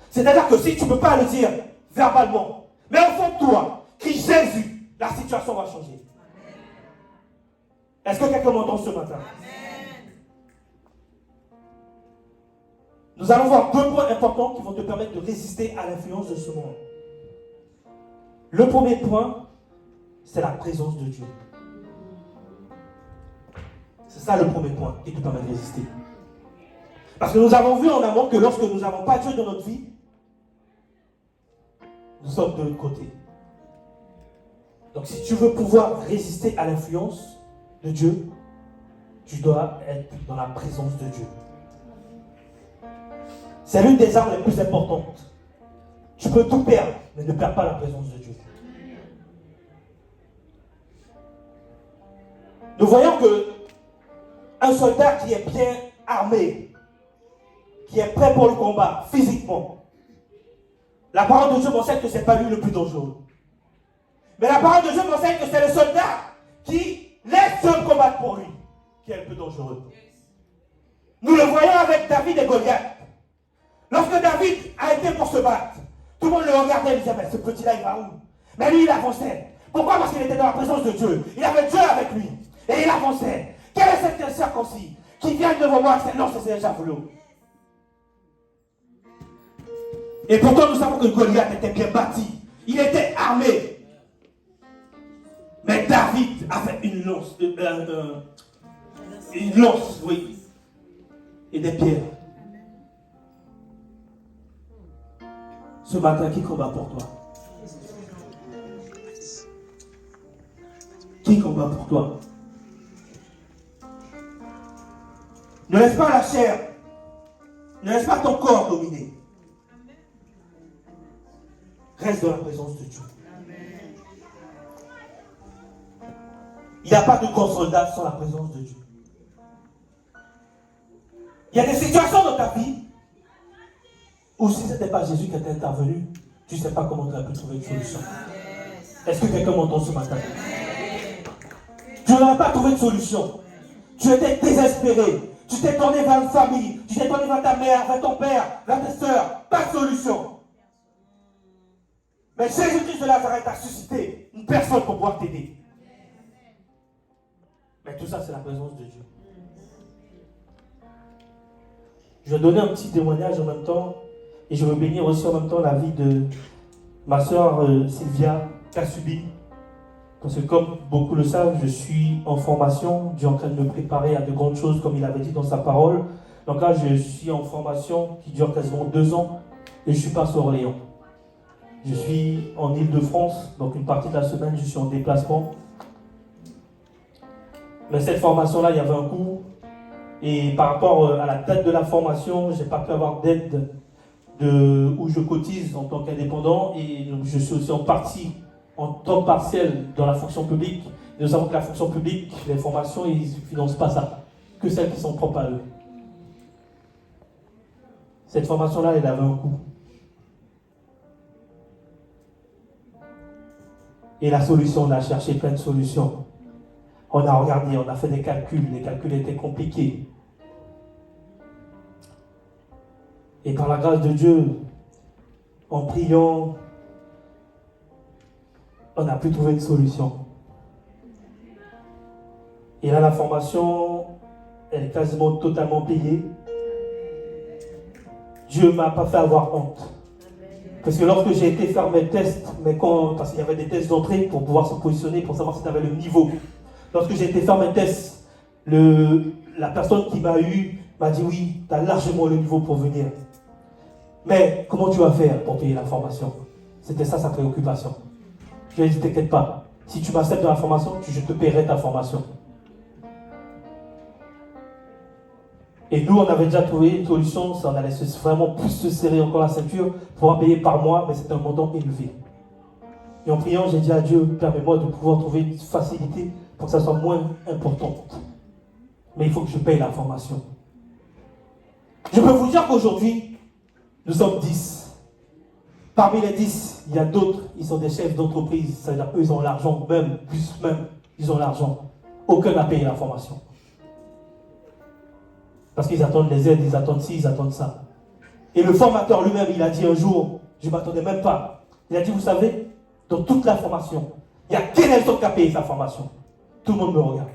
C'est-à-dire que si tu ne peux pas le dire verbalement, mais au fond de toi, crie Jésus, la situation va changer. Est-ce que quelqu'un m'entend ce matin? Nous allons voir deux points importants qui vont te permettre de résister à l'influence de ce monde. Le premier point, c'est la présence de Dieu. C'est ça le premier point qui te permet de résister. Parce que nous avons vu en amont que lorsque nous n'avons pas Dieu dans notre vie, nous sommes de l'autre côté. Donc si tu veux pouvoir résister à l'influence de Dieu, tu dois être dans la présence de Dieu. C'est l'une des armes les plus importantes. Tu peux tout perdre, mais ne perds pas la présence de Dieu. Nous voyons que un soldat qui est bien armé, qui est prêt pour le combat, physiquement, la parole de Dieu m'enseigne que ce n'est pas lui le plus dangereux. Mais la parole de Dieu m'enseigne que c'est le soldat qui laisse Dieu combattre pour lui qui est le plus dangereux. Nous le voyons avec David et Goliath. Lorsque David a été pour se battre, tout le monde le regardait et disait, mais ce petit-là, il va où? Mais lui, il avançait. Pourquoi? Parce qu'il était dans la présence de Dieu. Il avait Dieu avec lui. Et il avançait. Quelle est cette circoncis qui vient devant moi avec ses lances et ses javelots? Et pourtant, nous savons que Goliath était bien bâti. Il était armé. Mais David a fait une lance, oui, et des pierres. Ce matin, qui combat pour toi? Qui combat pour toi? Ne laisse pas la chair, ne laisse pas ton corps dominer. Reste dans la présence de Dieu. Il n'y a pas de grand soldat sans la présence de Dieu. Il y a des situations dans ta vie où si ce n'était pas Jésus qui était intervenu, tu ne sais pas comment tu as pu trouver une solution. Est-ce que quelqu'un m'entend ce matin? Tu n'aurais pas trouvé de solution. Tu étais désespéré. Tu t'es tourné vers une famille. Tu t'es tourné vers ta mère, vers ton père, vers tes soeurs. Pas de solution. Mais Jésus-Christ de Nazareth a suscité une personne pour pouvoir t'aider. Mais tout ça, c'est la présence de Dieu. Je vais donner un petit témoignage en même temps. Et je veux bénir aussi en même temps la vie de ma soeur Sylvia Kassubi. Parce que comme beaucoup le savent, je suis en formation. Dieu est en train de me préparer à de grandes choses, comme il avait dit dans sa parole. Donc là, je suis en formation qui dure quasiment 2 ans. Et je suis passé à Orléans. Je suis en Île-de-France. Donc une partie de la semaine, je suis en déplacement. Mais cette formation-là, il y avait un coût. Et par rapport à la date de la formation, je n'ai pas pu avoir d'aide où je cotise en tant qu'indépendant. Et donc, je suis aussi en partie, en temps partiel, dans la fonction publique. Et nous savons que la fonction publique, les formations, ils ne financent pas ça, que celles qui sont propres à eux. Cette formation-là, elle avait un coût. Et la solution, on a cherché plein de solutions. On a regardé, on a fait des calculs. Les calculs étaient compliqués. Et par la grâce de Dieu, en priant, on a pu trouver une solution. Et là, la formation, elle est quasiment totalement payée. Dieu ne m'a pas fait avoir honte. Parce que lorsque j'ai été faire mes tests, parce qu'il y avait des tests d'entrée pour pouvoir se positionner, pour savoir si tu avais le niveau. Lorsque j'ai été faire mes tests, la personne qui m'a eu m'a dit oui, tu as largement le niveau pour venir. Mais comment tu vas faire pour payer la formation? C'était ça sa préoccupation. Je lui ai dit, t'inquiète pas, si tu m'acceptes dans la formation, je te paierai ta formation. Et nous, on avait déjà trouvé une solution, ça, on allait vraiment plus se serrer encore la ceinture pour payer par mois, mais c'était un montant élevé. Et en priant, j'ai dit à Dieu, permets-moi de pouvoir trouver une facilité pour que ça soit moins important. Mais il faut que je paye la formation. Je peux vous dire qu'aujourd'hui, nous sommes 10. Parmi les 10, il y a d'autres, ils sont des chefs d'entreprise, c'est-à-dire eux, ils ont l'argent, même, plus même, ils ont l'argent. Aucun n'a payé la formation. Parce qu'ils attendent les aides, ils attendent ci, ils attendent ça. Et le formateur lui-même, il a dit un jour, je ne m'attendais même pas. Il a dit, vous savez, dans toute la formation, il n'y a qu'un seul qui a payé sa formation. Tout le monde me regarde.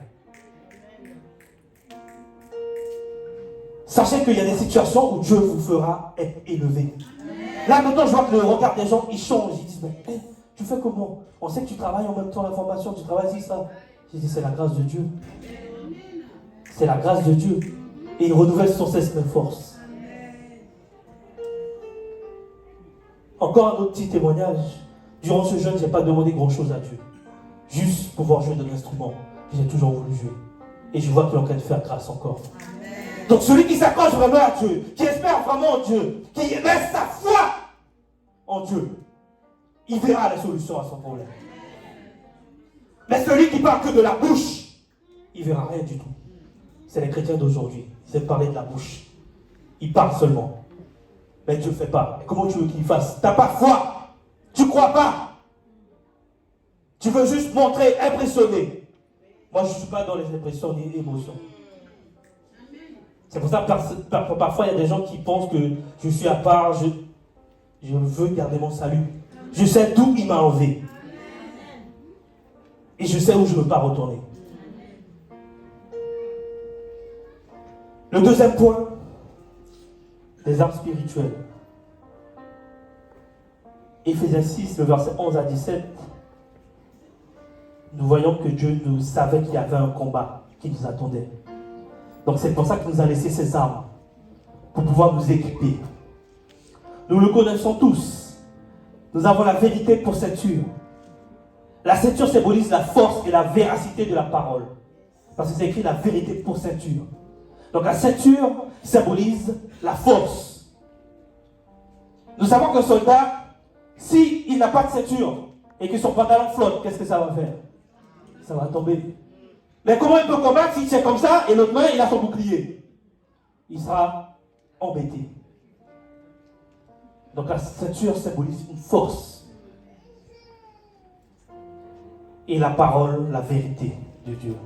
Sachez qu'il y a des situations où Dieu vous fera être élevé. Là, maintenant, je vois que le regard des gens, il change. Ils disent, mais hey, tu fais comment? On sait que tu travailles en même temps la formation, tu travailles ici, ça. J'ai dit, c'est la grâce de Dieu. C'est la grâce de Dieu. Et il renouvelle sans cesse mes forces. Encore un autre petit témoignage. Durant ce jeûne, je n'ai pas demandé grand-chose à Dieu. Juste pouvoir jouer de l'instrument. J'ai toujours voulu jouer. Et je vois qu'il est en train de faire grâce encore. Donc celui qui s'accroche vraiment à Dieu, qui espère vraiment en Dieu, qui met sa foi en Dieu, il verra la solution à son problème. Mais celui qui parle que de la bouche, il ne verra rien du tout. C'est les chrétiens d'aujourd'hui. Ils aiment parler de la bouche. Ils parlent seulement. Mais Dieu ne fait pas. Et comment tu veux qu'il fasse? Tu n'as pas foi. Tu ne crois pas. Tu veux juste montrer, impressionner. Moi, je ne suis pas dans les impressions ni les émotions. C'est pour ça que parfois, il y a des gens qui pensent que je suis à part, je veux garder mon salut. Je sais d'où il m'a enlevé. Et je sais où je ne veux pas retourner. Le deuxième point, les armes spirituelles. Éphésiens 6, le verset 11 à 17, nous voyons que Dieu nous savait qu'il y avait un combat qui nous attendait. Donc c'est pour ça qu'il nous a laissé ces armes, pour pouvoir nous équiper. Nous le connaissons tous. Nous avons la vérité pour ceinture. La ceinture symbolise la force et la véracité de la parole. Parce que c'est écrit la vérité pour ceinture. Donc la ceinture symbolise la force. Nous savons qu'un soldat, s'il n'a pas de ceinture et que son pantalon flotte, qu'est-ce que ça va faire? Ça va tomber. Mais comment il peut combattre s'il tient comme ça et l'autre main, il a son bouclier? Il sera embêté. Donc la ceinture symbolise une force. Et la parole, la vérité de Dieu.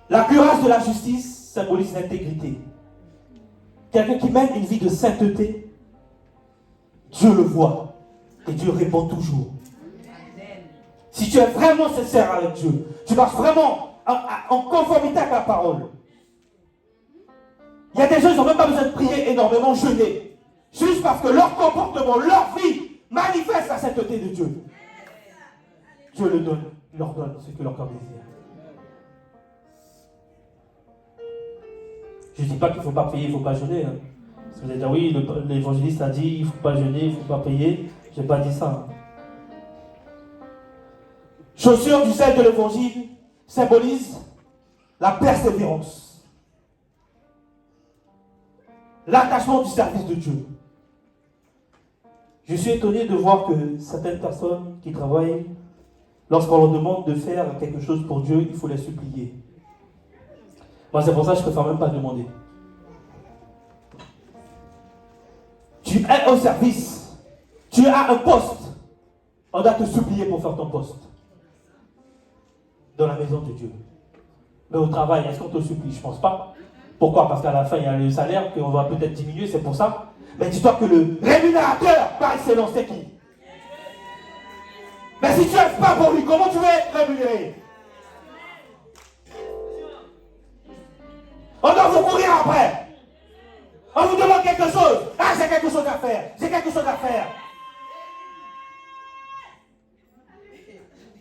La cuirasse de la justice symbolise l'intégrité. Quelqu'un qui mène une vie de sainteté, Dieu le voit et Dieu répond toujours. Si tu es vraiment sincère avec Dieu, tu marches vraiment en conformité avec la parole. Il y a des gens qui n'ont même pas besoin de prier énormément, jeûner. Juste parce que leur comportement, leur vie manifeste la sainteté de Dieu. Dieu leur donne ce que leur cœur désire. Je ne dis pas qu'il ne faut pas payer, il ne faut pas jeûner. Hein. Parce que vous allez dire, oui, l'évangéliste a dit, il ne faut pas jeûner, il ne faut pas payer. Je n'ai pas dit ça. Hein. Chaussure du sel de l'évangile, symbolise la persévérance, l'attachement du service de Dieu. Je suis étonné de voir que certaines personnes qui travaillent, lorsqu'on leur demande de faire quelque chose pour Dieu, il faut les supplier. Moi, c'est pour ça que je ne préfère même pas demander. Tu es au service, tu as un poste, on doit te supplier pour faire ton poste. Dans la maison de Dieu. Mais au travail, est-ce qu'on te supplie? Je ne pense pas. Pourquoi? Parce qu'à la fin, il y a le salaire qu'on va peut-être diminuer, c'est pour ça. Mais dis-toi que le rémunérateur par excellence, c'est qui? Mais si tu n'aimes pas pour lui, comment tu veux être rémunéré? On doit vous courir après. On vous demande quelque chose. Ah, j'ai quelque chose à faire. J'ai quelque chose à faire.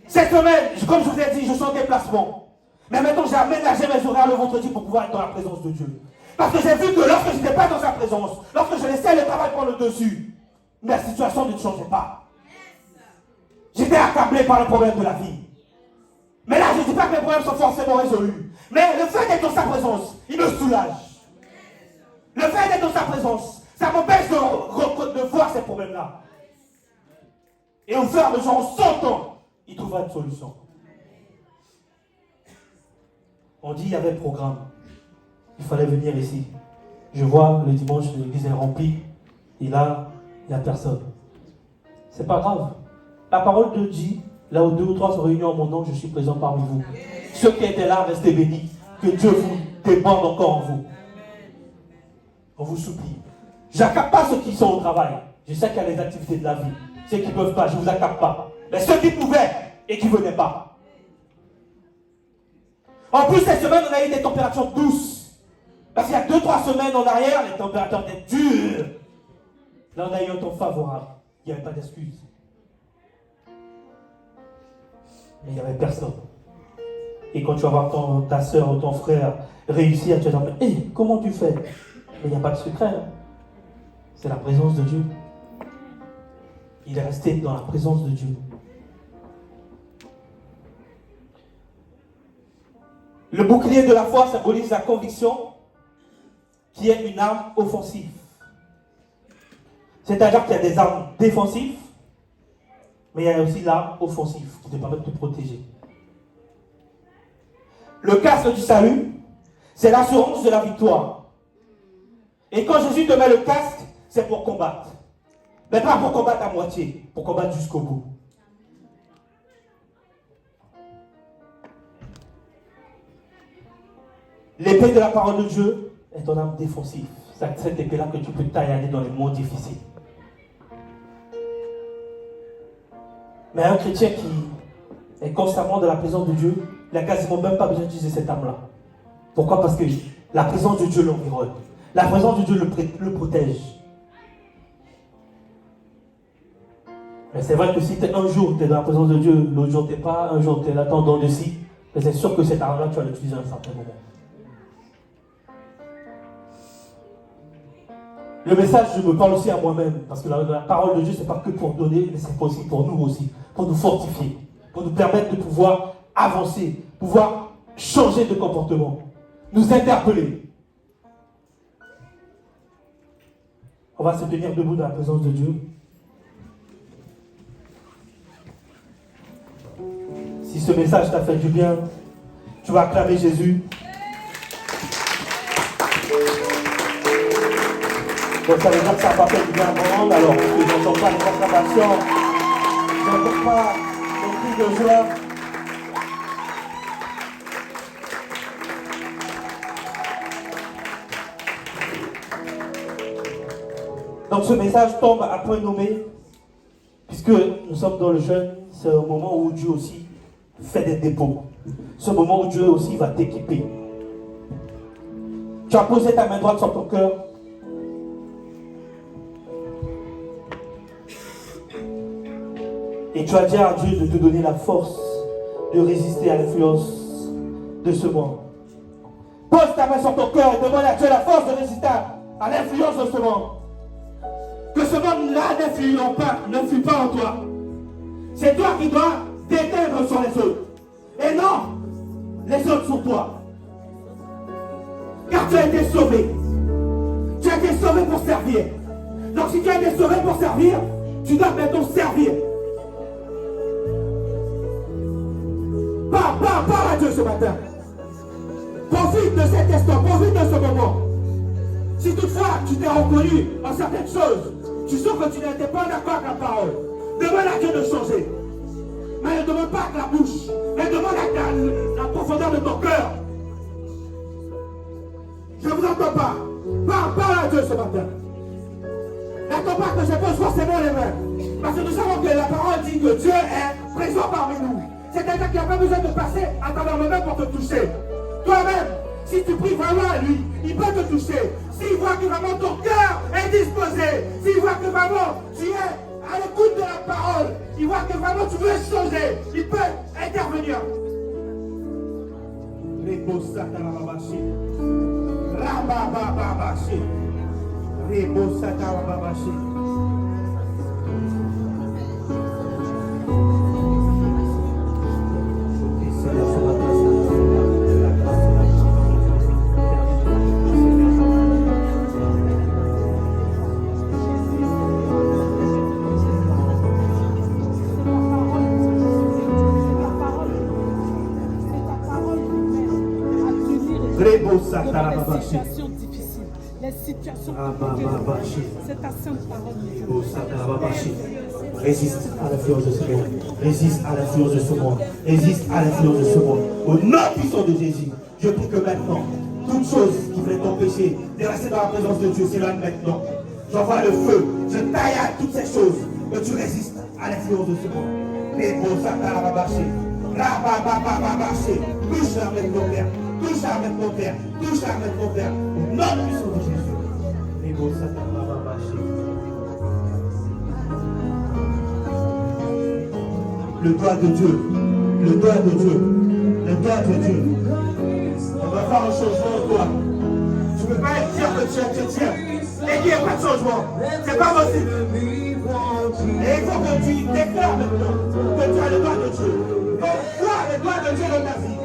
Cette semaine, comme je vous ai dit, je suis en déplacement. Mais maintenant, j'ai aménagé mes horaires le vendredi pour pouvoir être dans la présence de Dieu. Parce que j'ai vu que lorsque je n'étais pas dans sa présence, lorsque je laissais le travail prendre le dessus, la situation ne changeait pas. J'étais accablé par le problème de la vie. Mais là, je ne dis pas que mes problèmes sont forcément résolus. Mais le fait d'être dans sa présence, il me soulage. Le fait d'être dans sa présence, ça m'empêche de voir ces problèmes-là. Et au fur et à mesure, en son temps, il trouvera une solution. On dit qu'il y avait le programme. Il fallait venir ici. Je vois le dimanche, l'église est remplie. Et là, il n'y a personne. C'est pas grave. La parole de Dieu dit, là où 2 ou 3 sont réunis en mon nom, je suis présent parmi vous. Ceux qui étaient là, restez bénis. Que Dieu vous déborde encore en vous. On vous supplie. Je n'accapte pas ceux qui sont au travail. Je sais qu'il y a les activités de la vie. Ceux qui ne peuvent pas, je ne vous accapte pas. Mais ceux qui pouvaient et qui ne venaient pas. En plus, cette semaine, on a eu des températures douces. Parce qu'il y a 2-3 semaines en arrière, les températures étaient dures. Là, on a eu un temps favorable. Il n'y avait pas d'excuses. Mais il n'y avait personne. Et quand tu vas voir ta soeur ou ton frère réussir, tu vas dire, hé, comment tu fais? Mais il n'y a pas de secret. Hein. C'est la présence de Dieu. Il est resté dans la présence de Dieu. Le bouclier de la foi symbolise la conviction qui est une arme offensive. C'est-à-dire qu'il y a des armes défensives, mais il y a aussi l'arme offensive qui te permet de te protéger. Le casque du salut, c'est l'assurance de la victoire. Et quand Jésus te met le casque, c'est pour combattre. Mais pas pour combattre à moitié, pour combattre jusqu'au bout. L'épée de la parole de Dieu est ton arme défensive. C'est cette épée-là que tu peux taillader dans les moments difficiles. Mais un chrétien qui est constamment dans la présence de Dieu, il n'a quasiment même pas besoin d'utiliser cette arme-là. Pourquoi? Parce que la présence de Dieu l'environne. La présence de Dieu le protège. Mais c'est vrai que si un jour tu es dans la présence de Dieu, l'autre jour tu n'es pas, un jour tu es là, dans le ci, mais c'est sûr que cette arme-là, tu vas l'utiliser à un certain moment. Le message, je me parle aussi à moi-même, parce que la parole de Dieu, ce n'est pas que pour donner, mais c'est aussi pour nous aussi, pour nous fortifier, pour nous permettre de pouvoir avancer, pouvoir changer de comportement, nous interpeller. On va se tenir debout dans la présence de Dieu. Si ce message t'a fait du bien, tu vas acclamer Jésus. Donc ça veut dire que ça n'a pas fait du bien à mon monde, alors que je n'entends pas les acclamations, je n'entends pas les cris de joie. Donc ce message tombe à point nommé, puisque nous sommes dans le jeûne, c'est un moment où Dieu aussi fait des dépôts. C'est un moment où Dieu aussi va t'équiper. Tu as posé ta main droite sur ton cœur. Et tu as dit à Dieu de te donner la force de résister à l'influence de ce monde. Pose ta main sur ton cœur et demande à Dieu la force de résister à l'influence de ce monde. Que ce monde-là n'influe pas en toi. C'est toi qui dois t'éteindre sur les autres. Et non, autres sur toi. Car tu as été sauvé. Tu as été sauvé pour servir. Donc si tu as été sauvé pour servir, tu dois maintenant servir. Parle à Dieu ce matin. Profite de cet instant, profite de ce moment. Si toutefois tu t'es reconnu en certaines choses, tu sens que tu n'étais pas d'accord avec la parole, demande à Dieu de changer. Mais ne demande pas avec la bouche, mais demande avec la profondeur de ton cœur. Je ne vous entends pas. Parle à Dieu ce matin. N'attends pas que je pose forcément les mains. Parce que nous savons que la parole dit que Dieu est présent parmi nous. C'est-à-dire qu'il n'y a pas besoin de passer à travers les mains pour te toucher. Toi-même, si tu pries vraiment à lui, il peut te toucher. S'il voit que vraiment ton cœur est disposé, s'il voit que vraiment tu es à l'écoute de la parole, il voit que vraiment tu veux changer, il peut intervenir. Les situations difficiles, les situations compliquées, c'est ta sainte parole. Résiste à l'influence de ce monde. Résiste à l'influence de ce monde. Résiste à l'influence de ce monde. Au nom puissant de Jésus, je prie que maintenant, toute chose qui voulait t'empêcher de rester dans la présence de Dieu s'éloigne maintenant. J'envoie le feu. Je taille à toutes ces choses. Que tu résistes à l'influence de ce monde. Les beaux sacs à la marcher. Touche la main de ton père. Touche la main de ton père. Touche la main de ton père. Au nom puissant de Jésus. Les beaux sacs à la marcher. Le doigt de Dieu, le doigt de Dieu, le doigt de Dieu. On va faire un changement en toi. Tu ne peux pas être dire que tu es chrétien et qu'il n'y a pas de changement. C'est pas possible. Et il faut que tu déclares maintenant que tu as le doigt de Dieu. Donc, toi, le doigt de Dieu dans ta vie.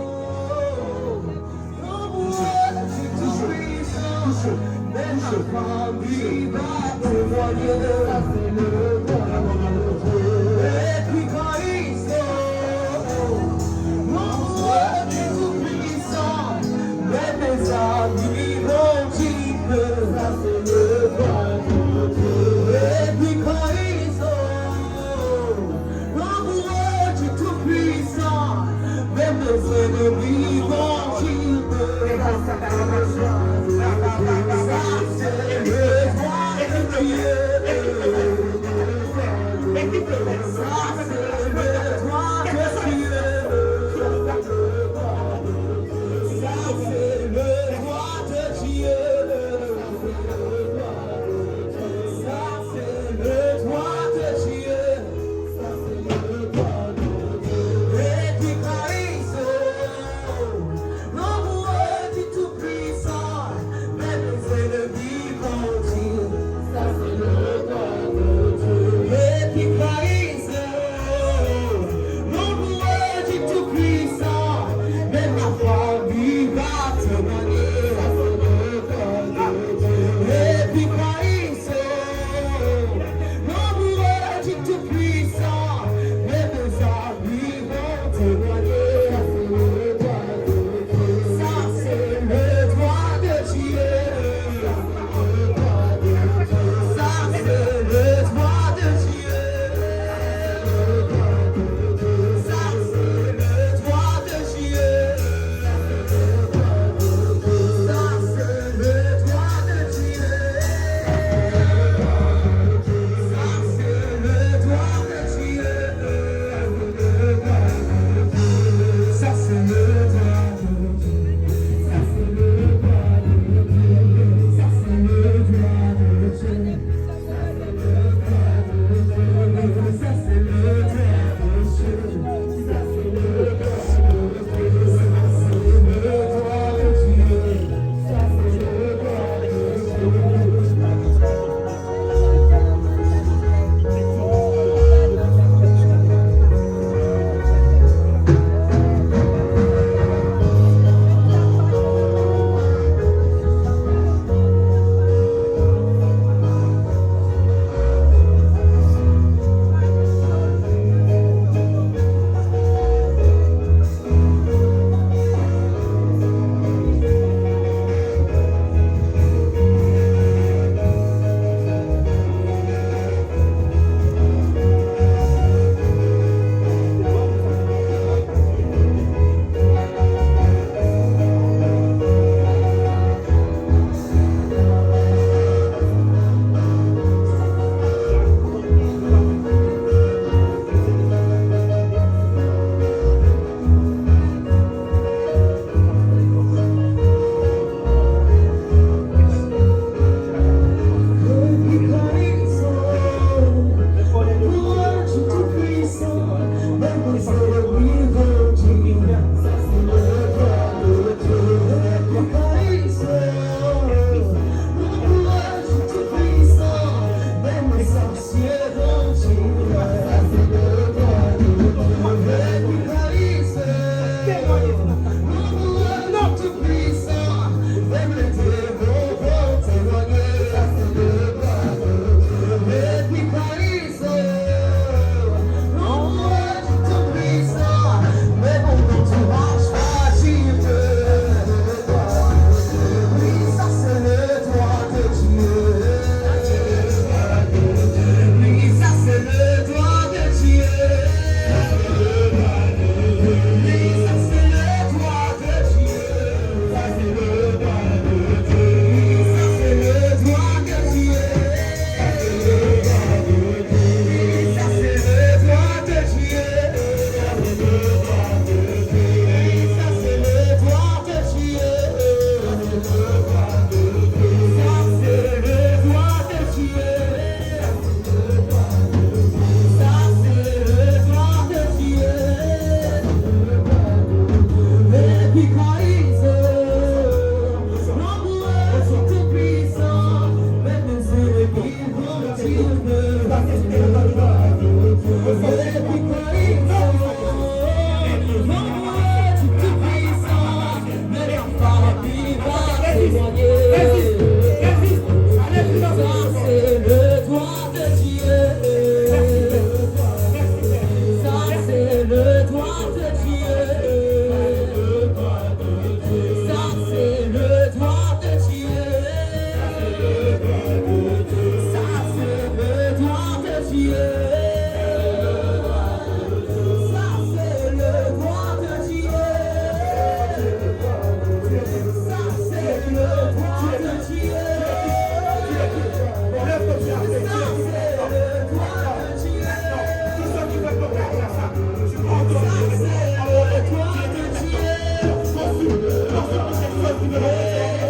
qui veulent entrer,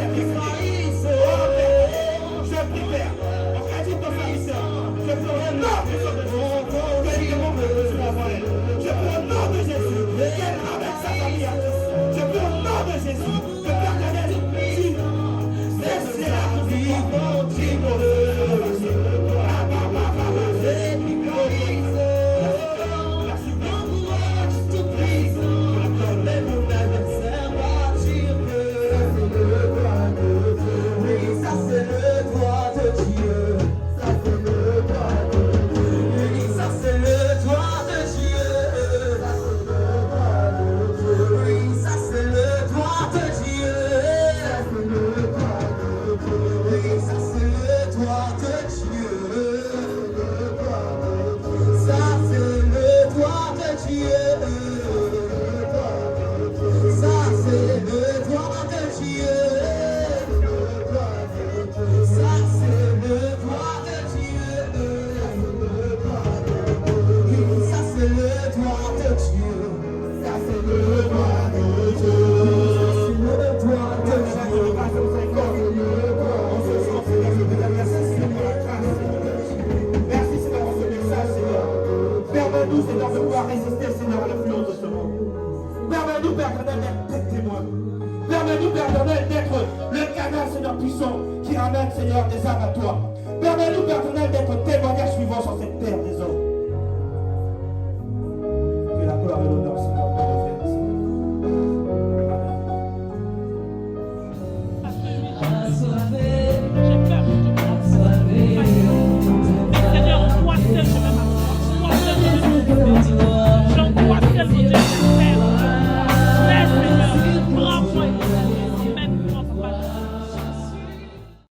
je prie, Père, on agite ton serviteur. Je prie au nom de Jésus. Je prie au nom de Jésus. Qu'elle ramène sa famille à Christ. Je prie au nom de Jésus. Que Père Daniel, tu laisses la vie continuer. Permets-nous, Seigneur, de pouvoir résister, Seigneur, à l'influence de ce monde. Permets-nous, Père éternel, d'être témoins. Permets-nous, Père éternel, d'être le canal, Seigneur, puissant, qui ramène, Seigneur, des âmes à toi. Permets-nous, Père éternel, d'être témoignage suivant sur cette terre des hommes.